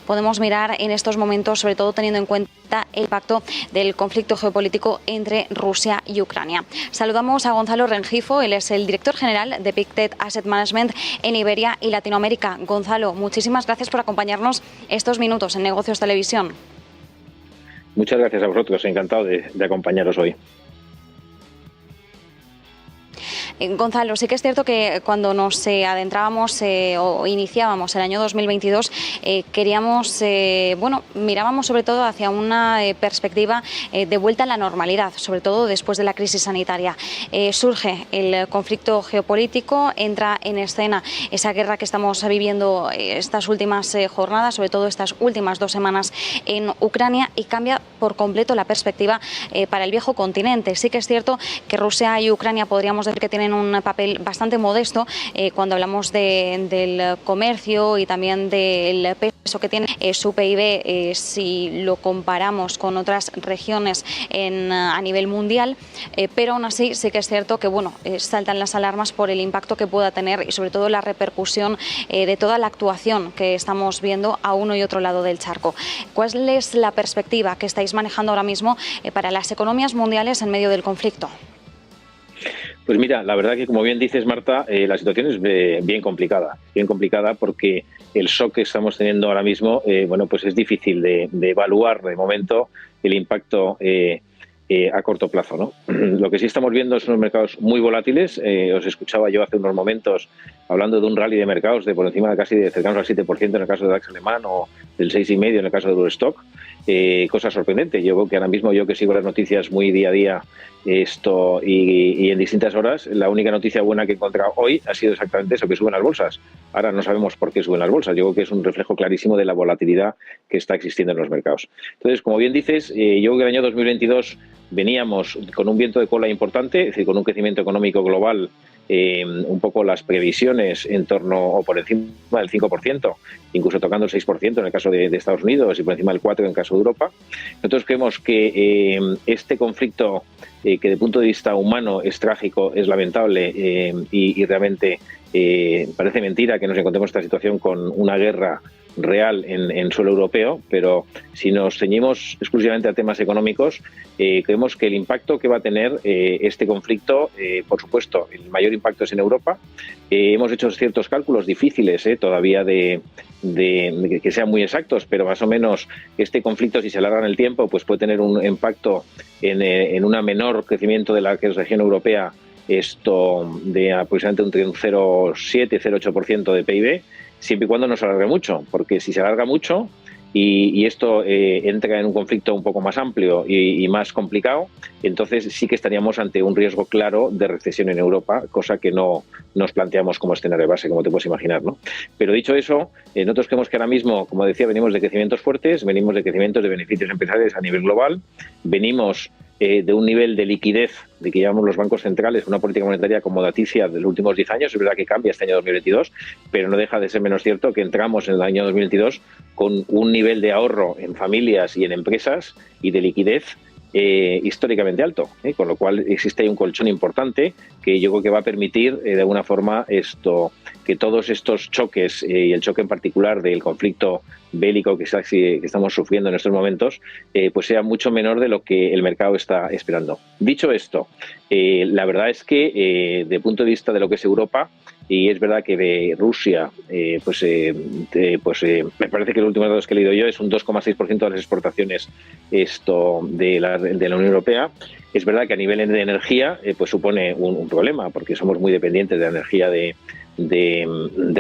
podemos mirar en estos momentos, sobre todo teniendo en cuenta el impacto del conflicto geopolítico entre Rusia y Ucrania. Saludamos a Gonzalo Rengifo, él es el director general de Pictet Asset Management en Iberia y Latinoamérica. Gonzalo, muchísimas gracias por acompañarnos estos minutos en Negocios Televisión. Muchas gracias a vosotros, encantado de acompañaros hoy. Gonzalo, sí que es cierto que cuando nos adentrábamos o iniciábamos el año 2022, mirábamos sobre todo hacia una perspectiva de vuelta a la normalidad, sobre todo después de la crisis sanitaria. Surge el conflicto geopolítico, entra en escena esa guerra que estamos viviendo estas últimas jornadas, sobre todo estas últimas 2 semanas en Ucrania, y cambia por completo la perspectiva para el viejo continente. Sí que es cierto que Rusia y Ucrania podríamos decir que tienen un papel bastante modesto cuando hablamos del comercio y también del peso que tiene su PIB si lo comparamos con otras regiones a nivel mundial, pero aún así sí que es cierto que saltan las alarmas por el impacto que pueda tener y sobre todo la repercusión de toda la actuación que estamos viendo a uno y otro lado del charco. ¿Cuál es la perspectiva que estáis manejando ahora mismo para las economías mundiales en medio del conflicto? Pues mira, la verdad que como bien dices, Marta, la situación es bien complicada porque el shock que estamos teniendo ahora mismo, pues es difícil de evaluar de momento el impacto a corto plazo, ¿no? Lo que sí estamos viendo son unos mercados muy volátiles. Os escuchaba yo hace unos momentos hablando de un rally de mercados de por encima de casi cercanos al 7% en el caso de DAX alemán o del 6,5% en el caso de Eurostock. Cosa sorprendente. Yo creo que ahora mismo, yo que sigo las noticias muy día a día y en distintas horas, la única noticia buena que he encontrado hoy ha sido exactamente eso, que suben las bolsas. Ahora no sabemos por qué suben las bolsas. Yo creo que es un reflejo clarísimo de la volatilidad que está existiendo en los mercados. Entonces, como bien dices, yo creo que el año 2022 veníamos con un viento de cola importante, es decir, con un crecimiento económico global, un poco las previsiones en torno o por encima del 5%, incluso tocando el 6% en el caso de Estados Unidos y por encima del 4% en el caso de Europa. Nosotros creemos que este conflicto, que desde el punto de vista humano es trágico, es lamentable y realmente parece mentira que nos encontremos en esta situación con una guerra real en suelo europeo, pero si nos ceñimos exclusivamente a temas económicos, creemos que el impacto que va a tener este conflicto, por supuesto, el mayor impacto es en Europa. Hemos hecho ciertos cálculos difíciles todavía de que sean muy exactos, pero más o menos este conflicto, si se alarga en el tiempo, pues puede tener un impacto en un menor crecimiento de la región europea, de aproximadamente un 0,7-0,8% de PIB, siempre y cuando no se alargue mucho, porque si se alarga mucho y esto entra en un conflicto un poco más amplio y más complicado, entonces sí que estaríamos ante un riesgo claro de recesión en Europa, cosa que no nos planteamos como escenario de base, como te puedes imaginar, ¿no? Pero dicho eso, nosotros creemos que ahora mismo, como decía, venimos de crecimientos fuertes, venimos de crecimientos de beneficios empresariales a nivel global, venimos de un nivel de liquidez de que llamamos los bancos centrales, una política monetaria acomodaticia de los últimos 10 años. Es verdad que cambia este año 2022, pero no deja de ser menos cierto que entramos en el año 2022 con un nivel de ahorro en familias y en empresas y de liquidez históricamente alto, con lo cual existe ahí un colchón importante que yo creo que va a permitir de alguna forma que todos estos choques y el choque en particular del conflicto bélico que estamos sufriendo en estos momentos pues sea mucho menor de lo que el mercado está esperando. Dicho esto, la verdad es que desde el punto de vista de lo que es Europa, y es verdad que de Rusia, me parece que los últimos datos que he leído yo es un 2,6% de las exportaciones de la Unión Europea. Es verdad que a nivel de energía pues supone un problema, porque somos muy dependientes de la energía de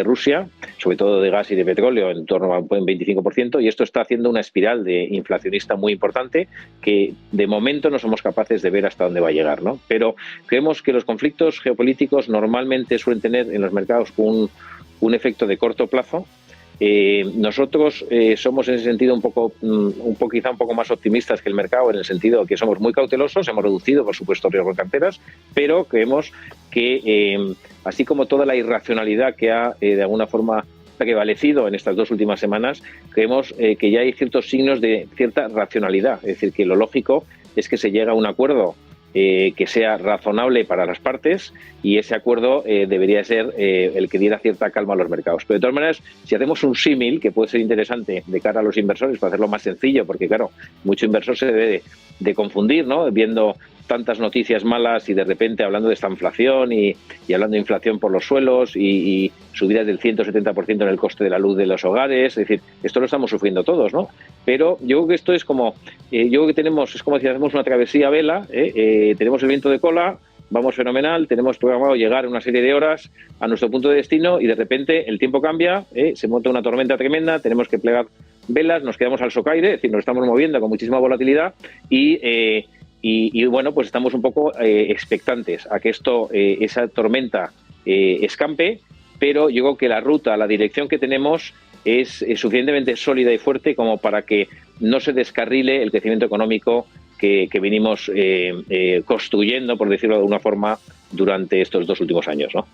Rusia, sobre todo de gas y de petróleo, en torno a un 25%, y esto está haciendo una espiral de inflacionista muy importante que de momento no somos capaces de ver hasta dónde va a llegar, ¿no? Pero creemos que los conflictos geopolíticos normalmente suelen tener en los mercados un efecto de corto plazo. Nosotros somos en ese sentido quizá un poco más optimistas que el mercado, en el sentido que somos muy cautelosos, hemos reducido por supuesto riesgo de carteras, pero creemos que así como toda la irracionalidad que ha de alguna forma prevalecido en estas 2 últimas semanas, creemos que ya hay ciertos signos de cierta racionalidad, es decir, que lo lógico es que se llegue a un acuerdo que sea razonable para las partes, y ese acuerdo debería ser el que diera cierta calma a los mercados. Pero de todas maneras, si hacemos un símil, que puede ser interesante de cara a los inversores, para hacerlo más sencillo, porque claro, mucho inversor se debe de confundir, ¿no?, viendo tantas noticias malas y de repente hablando de esta inflación y hablando de inflación por los suelos y subidas del 170% en el coste de la luz de los hogares. Es decir, esto lo estamos sufriendo todos, ¿no? Pero yo creo que esto es como, es como si hacemos una travesía a vela, tenemos el viento de cola, vamos fenomenal, tenemos programado llegar una serie de horas a nuestro punto de destino y de repente el tiempo cambia, se monta una tormenta tremenda, tenemos que plegar velas, nos quedamos al socaire, es decir, nos estamos moviendo con muchísima volatilidad y bueno, pues estamos un poco expectantes a que esa tormenta escampe, pero yo creo que la ruta, la dirección que tenemos es suficientemente sólida y fuerte como para que no se descarrile el crecimiento económico que venimos construyendo, por decirlo de alguna forma, durante estos 2 últimos años, ¿no?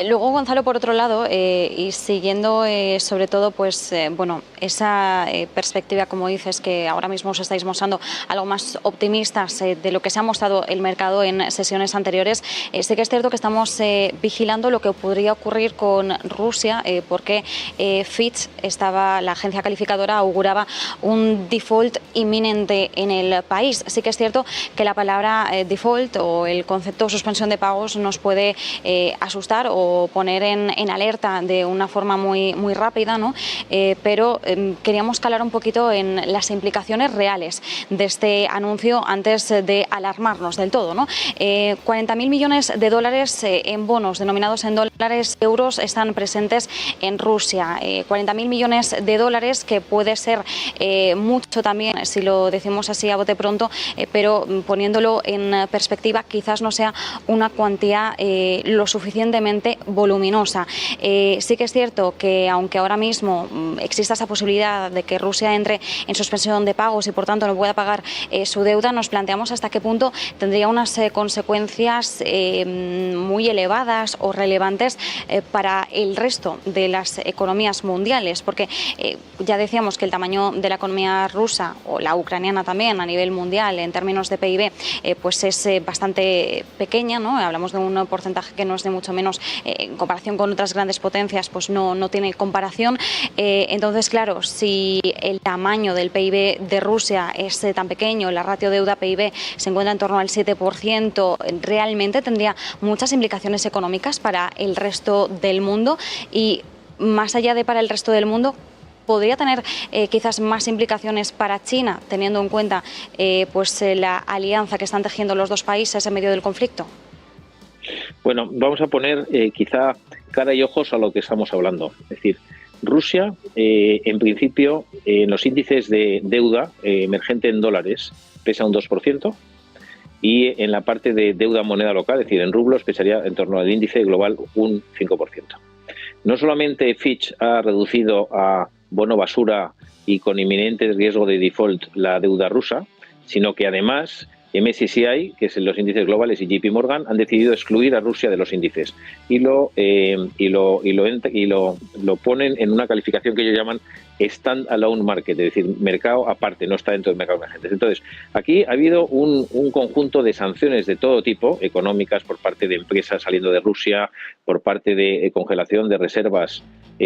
Luego, Gonzalo, por otro lado, y siguiendo sobre todo, pues bueno, esa perspectiva, como dices, que ahora mismo os estáis mostrando algo más optimistas de lo que se ha mostrado el mercado en sesiones anteriores, sí que es cierto que estamos vigilando lo que podría ocurrir con Rusia, porque Fitch, la agencia calificadora, auguraba un default inminente en el país. Sí que es cierto que la palabra default o el concepto suspensión de pagos nos puede asustar o poner en alerta de una forma muy rápida, ¿no? Pero queríamos calar un poquito en las implicaciones reales de este anuncio antes de alarmarnos del todo, ¿no? 40.000 millones de dólares en bonos denominados en dólares, euros, están presentes en Rusia. 40.000 millones de dólares, que puede ser mucho también, si lo decimos así a bote pronto, pero poniéndolo en perspectiva, quizás no sea una cuantía lo suficientemente voluminosa. Sí que es cierto que aunque ahora mismo exista esa posibilidad de que Rusia entre en suspensión de pagos y por tanto no pueda pagar su deuda, nos planteamos hasta qué punto tendría unas consecuencias muy elevadas o relevantes para el resto de las economías mundiales, porque ya decíamos que el tamaño de la economía rusa o la ucraniana también a nivel mundial en términos de PIB pues es bastante pequeña, ¿no? Hablamos de un porcentaje que no es de mucho menos en comparación con otras grandes potencias, pues no tiene comparación. Entonces, claro, si el tamaño del PIB de Rusia es tan pequeño, la ratio deuda-PIB se encuentra en torno al 7%, realmente tendría muchas implicaciones económicas para el resto del mundo y, más allá de para el resto del mundo, podría tener quizás más implicaciones para China, teniendo en cuenta la alianza que están tejiendo los dos países en medio del conflicto. Bueno, vamos a poner quizá cara y ojos a lo que estamos hablando. Es decir, Rusia, en principio, en los índices de deuda emergente en dólares, pesa un 2%, y en la parte de deuda moneda local, es decir, en rublos, pesaría en torno al índice global un 5%. No solamente Fitch ha reducido a bono basura y con inminente riesgo de default la deuda rusa, sino que además MSCI, que es los índices globales, y JP Morgan han decidido excluir a Rusia de los índices y lo ponen en una calificación que ellos llaman stand-alone market, es decir, mercado aparte, no está dentro del mercado emergente. Entonces, aquí ha habido un conjunto de sanciones de todo tipo, económicas, por parte de empresas saliendo de Rusia, por parte de congelación de reservas,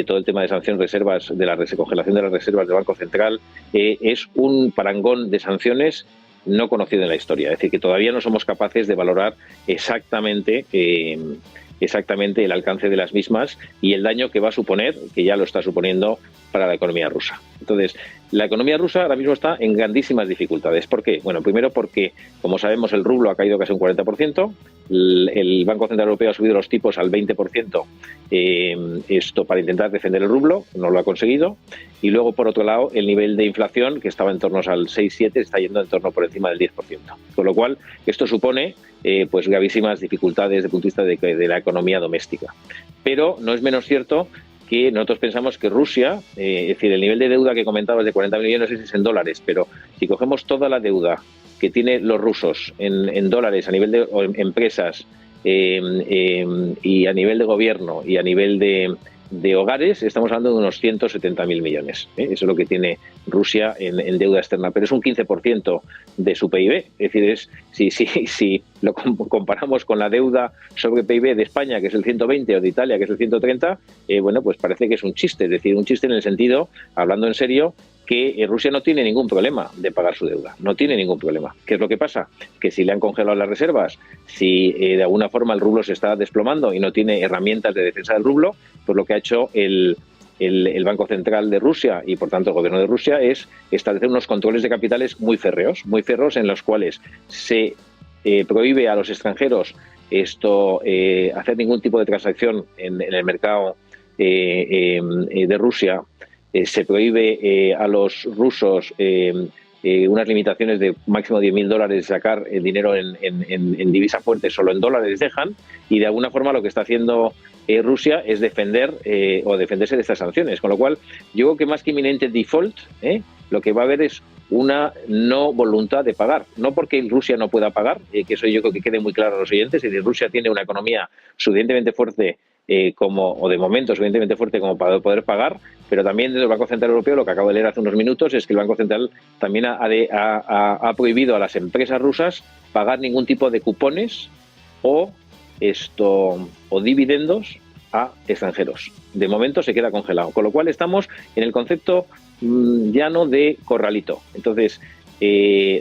todo el tema de sanciones, reservas, de la congelación de las reservas del Banco Central, es un parangón de sanciones no conocido en la historia. Es decir, que todavía no somos capaces de valorar exactamente el alcance de las mismas y el daño que va a suponer, que ya lo está suponiendo, para la economía rusa. Entonces, la economía rusa ahora mismo está en grandísimas dificultades. ¿Por qué? Bueno, primero porque, como sabemos, el rublo ha caído casi un 40%, el Banco Central Europeo ha subido los tipos al 20%, esto para intentar defender el rublo, no lo ha conseguido, y luego, por otro lado, el nivel de inflación, que estaba en torno al 6-7, está yendo en torno por encima del 10%. Con lo cual, esto supone pues gravísimas dificultades desde el punto de vista de la economía doméstica. Pero no es menos cierto que nosotros pensamos que Rusia, es decir, el nivel de deuda que comentabas de 40 millones es en dólares, pero si cogemos toda la deuda que tienen los rusos en dólares a nivel de empresas y a nivel de gobierno y a nivel de de hogares estamos hablando de unos 170.000 millones. Eso es lo que tiene Rusia en deuda externa, pero es un 15% de su PIB. Es decir, si lo comparamos con la deuda sobre PIB de España, que es el 120, o de Italia, que es el 130, bueno, pues parece que es un chiste. Es decir, un chiste en el sentido, hablando en serio, que Rusia no tiene ningún problema de pagar su deuda, no tiene ningún problema. ¿Qué es lo que pasa? Que si le han congelado las reservas, si de alguna forma el rublo se está desplomando y no tiene herramientas de defensa del rublo, pues lo que ha hecho el Banco Central de Rusia y por tanto el gobierno de Rusia es establecer unos controles de capitales muy férreos en los cuales se prohíbe a los extranjeros hacer ningún tipo de transacción en el mercado de Rusia. Se prohíbe a los rusos unas limitaciones de máximo $10.000 sacar el dinero en divisa fuerte, solo en dólares dejan, y de alguna forma lo que está haciendo Rusia es defenderse de estas sanciones, con lo cual yo creo que más que inminente default, lo que va a haber es una no voluntad de pagar, no porque Rusia no pueda pagar, que eso yo creo que quede muy claro a los oyentes, es decir, Rusia tiene una economía suficientemente fuerte o de momento suficientemente fuerte como para poder pagar, pero también desde el Banco Central Europeo, lo que acabo de leer hace unos minutos, es que el Banco Central también ha prohibido a las empresas rusas pagar ningún tipo de cupones o dividendos a extranjeros. De momento se queda congelado, con lo cual estamos en el concepto llano de corralito. Entonces,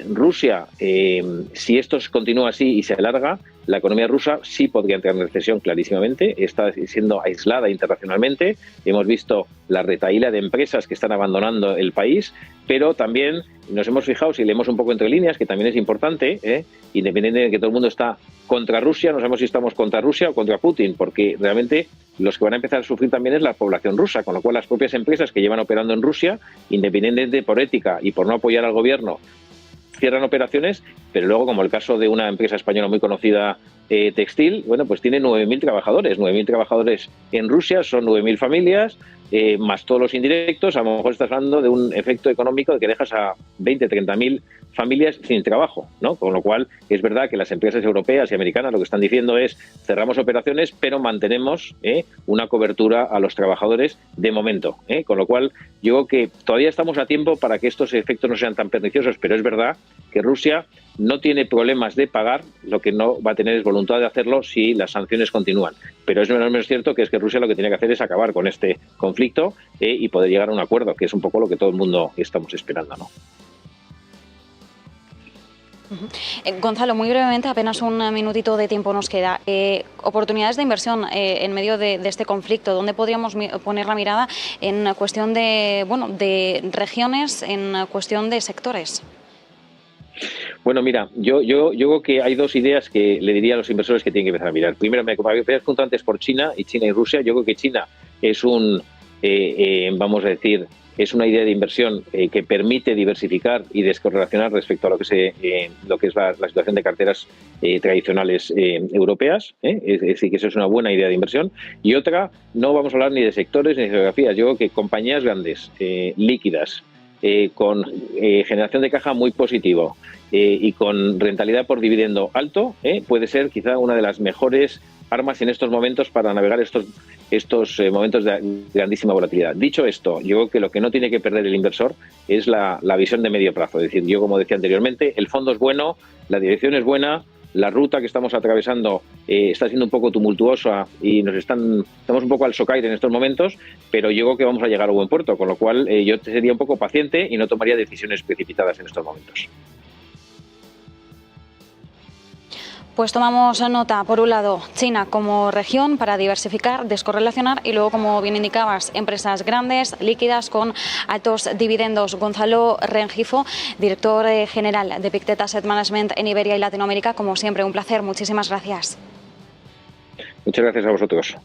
Rusia, si esto continúa así y se alarga, la economía rusa sí podría entrar en recesión clarísimamente, está siendo aislada internacionalmente, hemos visto la retahíla de empresas que están abandonando el país, pero también nos hemos fijado, si leemos un poco entre líneas, que también es importante, independientemente de que todo el mundo está contra Rusia, no sabemos si estamos contra Rusia o contra Putin, porque realmente los que van a empezar a sufrir también es la población rusa, con lo cual las propias empresas que llevan operando en Rusia, independientemente por ética y por no apoyar al gobierno, cierran operaciones, pero luego, como el caso de una empresa española muy conocida textil, bueno, pues tiene 9.000 trabajadores. 9.000 trabajadores en Rusia son 9.000 familias, más todos los indirectos. A lo mejor estás hablando de un efecto económico de que dejas a 20, 30.000 familias sin trabajo, ¿no? Con lo cual es verdad que las empresas europeas y americanas lo que están diciendo es cerramos operaciones, pero mantenemos una cobertura a los trabajadores de momento. Con lo cual yo creo que todavía estamos a tiempo para que estos efectos no sean tan perniciosos, pero es verdad que Rusia no tiene problemas de pagar, lo que no va a tener es voluntad de hacerlo si las sanciones continúan. Pero es menos cierto que Rusia lo que tiene que hacer es acabar con este conflicto y poder llegar a un acuerdo, que es un poco lo que todo el mundo estamos esperando, ¿no? Gonzalo, muy brevemente, apenas un minutito de tiempo nos queda. Oportunidades de inversión en medio de este conflicto, ¿dónde podríamos poner la mirada en cuestión de regiones, en cuestión de sectores? Bueno, mira, yo creo que hay dos ideas que le diría a los inversores que tienen que empezar a mirar. Primero, me habías preguntado antes por China y Rusia. Yo creo que China es vamos a decir, es una idea de inversión que permite diversificar y descorrelacionar respecto a lo que es la situación de carteras tradicionales europeas. Es decir, que eso es una buena idea de inversión. Y otra, no vamos a hablar ni de sectores ni de geografías. Yo creo que compañías grandes, líquidas, con generación de caja muy positivo y con rentabilidad por dividendo alto, puede ser quizá una de las mejores armas en estos momentos para navegar estos momentos de grandísima volatilidad. Dicho esto, yo creo que lo que no tiene que perder el inversor es la visión de medio plazo. Es decir, yo, como decía anteriormente, el fondo es bueno, la dirección es buena, la ruta que estamos atravesando está siendo un poco tumultuosa y estamos un poco al socaire en estos momentos, pero yo creo que vamos a llegar a buen puerto, con lo cual yo sería un poco paciente y no tomaría decisiones precipitadas en estos momentos. Pues tomamos nota, por un lado, China como región para diversificar, descorrelacionar y luego, como bien indicabas, empresas grandes, líquidas, con altos dividendos. Gonzalo Rengifo, director general de Pictet Asset Management en Iberia y Latinoamérica, como siempre, un placer. Muchísimas gracias. Muchas gracias a vosotros.